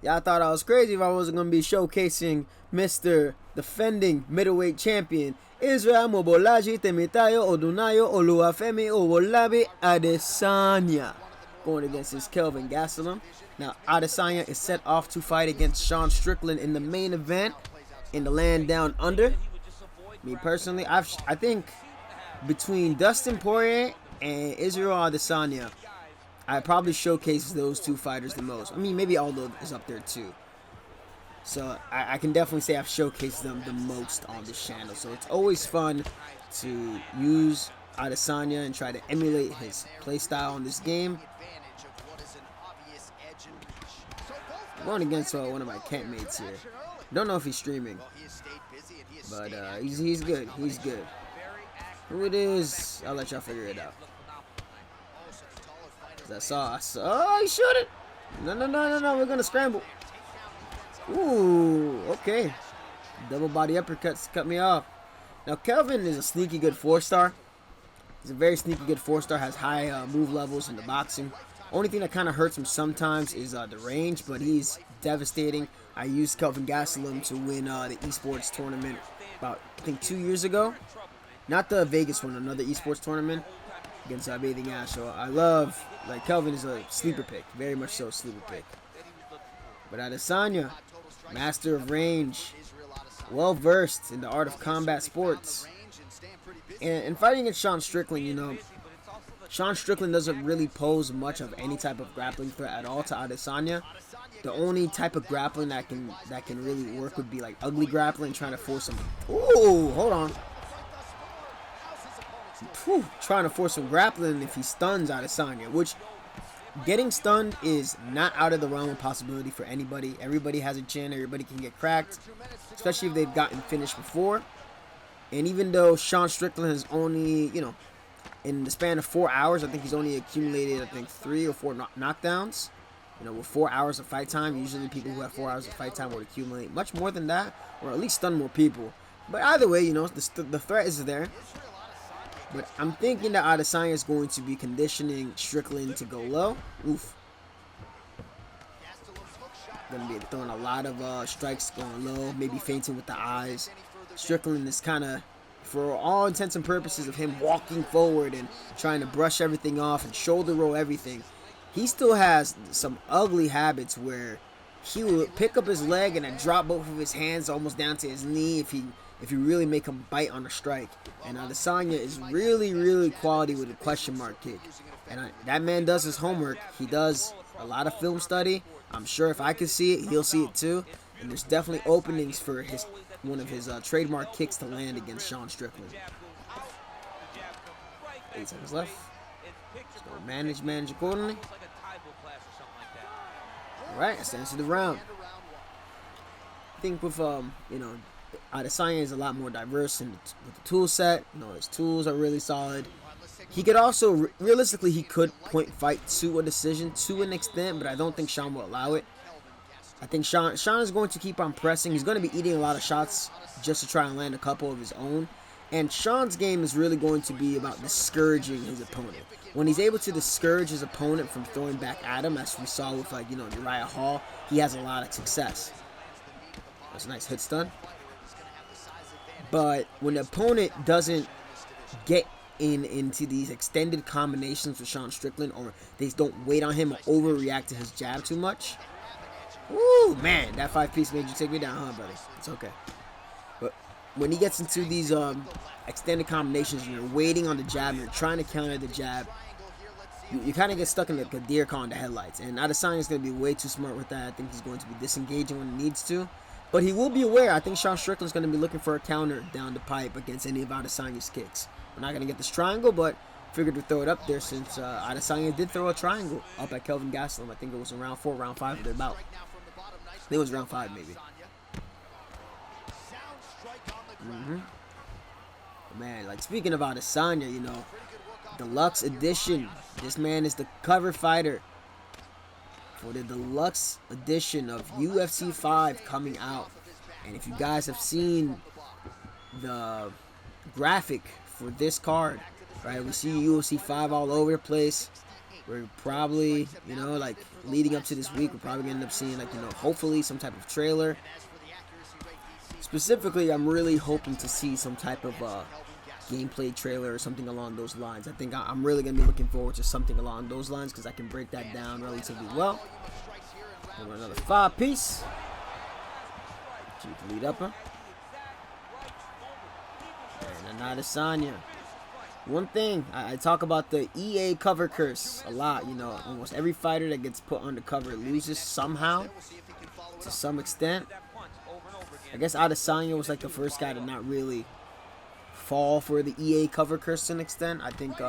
Y'all thought I was crazy if I wasn't going to be showcasing Mr. defending middleweight champion Israel Mobolaji Temitayo Odunayo Oluwafemi Owolabi Adesanya going against his Kelvin Gastelum. Now Adesanya is set off to fight against Sean Strickland in the main event in the land down under. Me personally, I think between Dustin Poirier and Israel Adesanya, I probably showcase those two fighters the most. I mean, maybe Aldo is up there too. So I can definitely say I've showcased them the most on this channel. So it's always fun to use Adesanya and try to emulate his playstyle in this game. I'm going against one of my campmates here. Don't know if he's streaming, but he's good. He's good. Who it is, I'll let y'all figure it out. I saw. Oh, he shot it. No. We're going to scramble. Ooh, okay. Double body uppercuts cut me off. Now, Kelvin is a sneaky good 4-star. He's a very sneaky good 4-star. Has high move levels in the boxing. Only thing that kind of hurts him sometimes is the range, but he's devastating. I used Kelvin Gastelum to win the esports tournament about, I think, 2 years ago. Not the Vegas one, another esports tournament against Bathing Ash. So I love, like, Kelvin is a sleeper pick, very much so a sleeper pick. But Adesanya, master of range, well versed in the art of combat sports, and fighting against Sean Strickland, you know, Sean Strickland doesn't really pose much of any type of grappling threat at all to Adesanya. The only type of grappling that can really work would be like ugly grappling, trying to force him. Ooh, hold on. Trying to force some grappling if he stuns Adesanya, which getting stunned is not out of the realm of possibility for anybody. Everybody has a chin, everybody can get cracked, especially if they've gotten finished before. And even though Sean Strickland has only, you know, in the span of 4 hours, I think he's only accumulated, I think, 3 or 4 knockdowns. You know, with 4 hours of fight time, usually people who have 4 hours of fight time would accumulate much more than that, or at least stun more people. But either way, you know, the threat is there. But I'm thinking that Adesanya is going to be conditioning Strickland to go low. Oof. Going to be throwing a lot of strikes going low, maybe feinting with the eyes. Strickland is kind of, for all intents and purposes of him walking forward and trying to brush everything off and shoulder roll everything, he still has some ugly habits where he will pick up his leg and then drop both of his hands almost down to his knee if you really make him bite on a strike. And Adesanya is really quality with a question mark kick. And that man does his homework. He does a lot of film study. I'm sure if I can see it, he'll see it too. And there's definitely openings for one of his trademark kicks to land against Sean Strickland. 8 seconds left. So manage accordingly. Alright, that's the end of the round. I think with you know, Adesanya is a lot more diverse with the tool set. You know, his tools are really solid. He could also, realistically, he could point fight to a decision to an extent, but I don't think Sean will allow it. I think Sean is going to keep on pressing. He's going to be eating a lot of shots just to try and land a couple of his own. And Sean's game is really going to be about discouraging his opponent. When he's able to discourage his opponent from throwing back at him, as we saw with, like, you know, Uriah Hall, he has a lot of success. That's a nice hit stun. But when the opponent doesn't get into these extended combinations with Sean Strickland, or they don't wait on him or overreact to his jab too much. Ooh, man, that 5-piece made you take me down, huh, buddy? It's okay. But when he gets into these extended combinations and you're waiting on the jab and you're trying to counter the jab, you kind of get stuck in like a deer caught in the headlights. And Adesanya is going to be way too smart with that. I think he's going to be disengaging when he needs to. But he will be aware. I think Sean Strickland's going to be looking for a counter down the pipe against any of Adesanya's kicks. We're not going to get this triangle, but figured to throw it up there since Adesanya did throw a triangle up at Kelvin Gastelum. I think it was in round 4, round 5 of their bout. I think it was round 5 maybe. Man, like, speaking of Adesanya, you know, Deluxe edition. This man is the cover fighter for the Deluxe edition of UFC 5 coming out. And if you guys have seen the graphic for this card, right, we see UFC 5 all over the place. We're probably, like leading up to this week, we're probably going to end up seeing, like, hopefully some type of trailer. Specifically, I'm really hoping to see some type of gameplay trailer or something along those lines. I think I'm really going to be looking forward to something along those lines because I can break that down relatively well. Another 5-piece. Keep the lead upper. And an Adesanya. One thing, I talk about the EA cover curse a lot. Almost every fighter that gets put on the cover loses somehow, to some extent. I guess Adesanya was like the first guy to not really fall for the EA cover curse to an extent. I think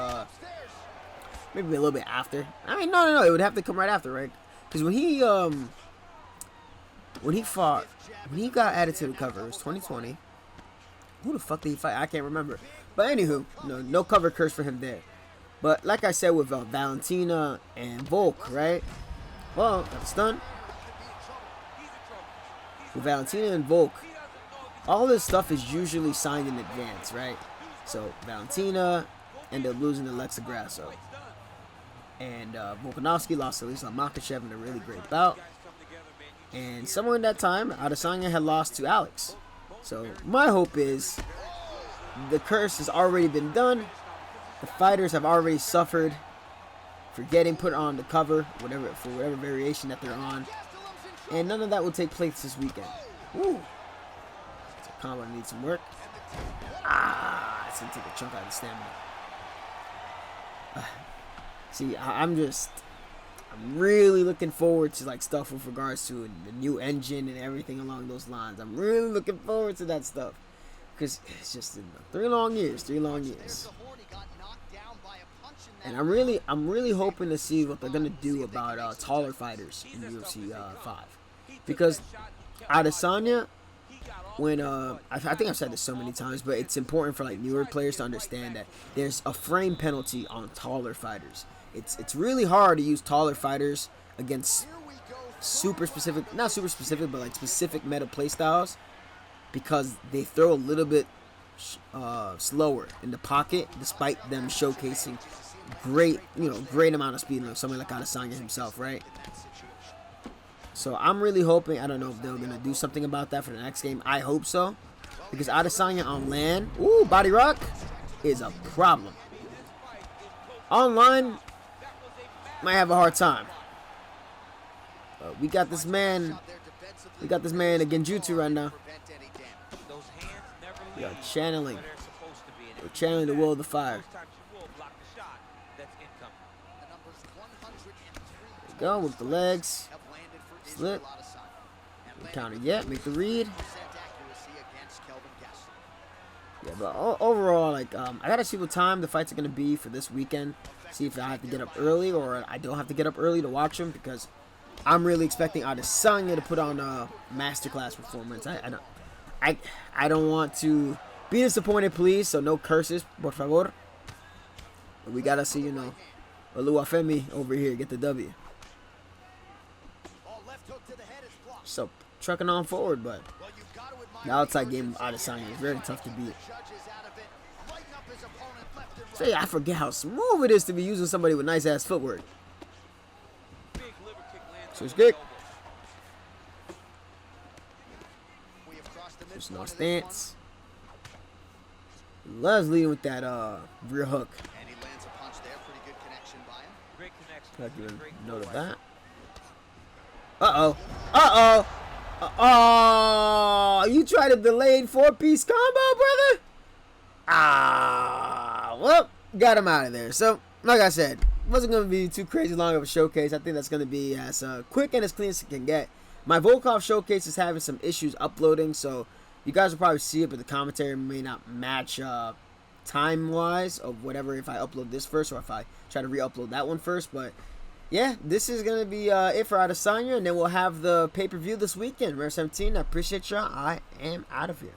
maybe a little bit after. I mean, no, it would have to come right after, right? Because when he got added to the cover, it was 2020. Who the fuck did he fight? I can't remember. But anywho, no cover curse for him there. But like I said with Valentina and Volk, right? Well, that's done. With Valentina and Volk, all this stuff is usually signed in advance, right? So Valentina ended up losing to Alexa Grasso. And Volkanovski lost to Islam Makhachev in a really great bout. And somewhere in that time, Adesanya had lost to Alex. So my hope is the curse has already been done. The fighters have already suffered for getting put on the cover, for whatever variation that they're on. And none of that will take place this weekend. Ooh. So combo needs some work. It's going to take a chunk out of the stamina. See, I'm really looking forward to like stuff with regards to the new engine and everything along those lines. I'm really looking forward to that stuff. Because it's just 3 long years. And I'm really hoping to see what they're gonna do about taller fighters in UFC 5, because Adesanya, when I think I've said this so many times, but it's important for like newer players to understand that there's a frame penalty on taller fighters. It's really hard to use taller fighters against not super specific, but like specific meta playstyles, because they throw a little bit slower in the pocket, despite them showcasing great amount of speed, like somebody like Adesanya himself, right? So I'm really hoping, I don't know if they're gonna do something about that for the next game. I hope so, because Adesanya on land, body rock, is a problem. Online, might have a hard time. We got this man a genjutsu right now. We are channeling. We're channeling the will of the fire. There we go, with the legs. Slip. Counter yet, make the read. Yeah, but overall, like, I gotta see what time the fights are gonna be for this weekend. See if I have to get up early or I don't have to get up early to watch them, because I'm really expecting Adesanya to put on a masterclass performance. I don't want to be disappointed, please. So no curses, por favor. But we gotta see, Oluwafemi over here get the W. So trucking on forward, but the outside game of Adesanya is very tough to beat. So yeah, I forget how smooth it is to be using somebody with nice ass footwork. Switch kick. There's no stance. Loves leading with that rear hook. I'll give him a note of that. You tried a delayed 4-piece combo, brother? Well, got him out of there. So, like I said, wasn't going to be too crazy long of a showcase. I think that's going to be as quick and as clean as it can get. My Volkov showcase is having some issues uploading, so you guys will probably see it, but the commentary may not match time-wise of whatever, if I upload this first or if I try to re-upload that one first. But yeah, this is going to be it for Adesanya, and then we'll have the pay-per-view this weekend, Rare 17. I appreciate y'all. I am out of here.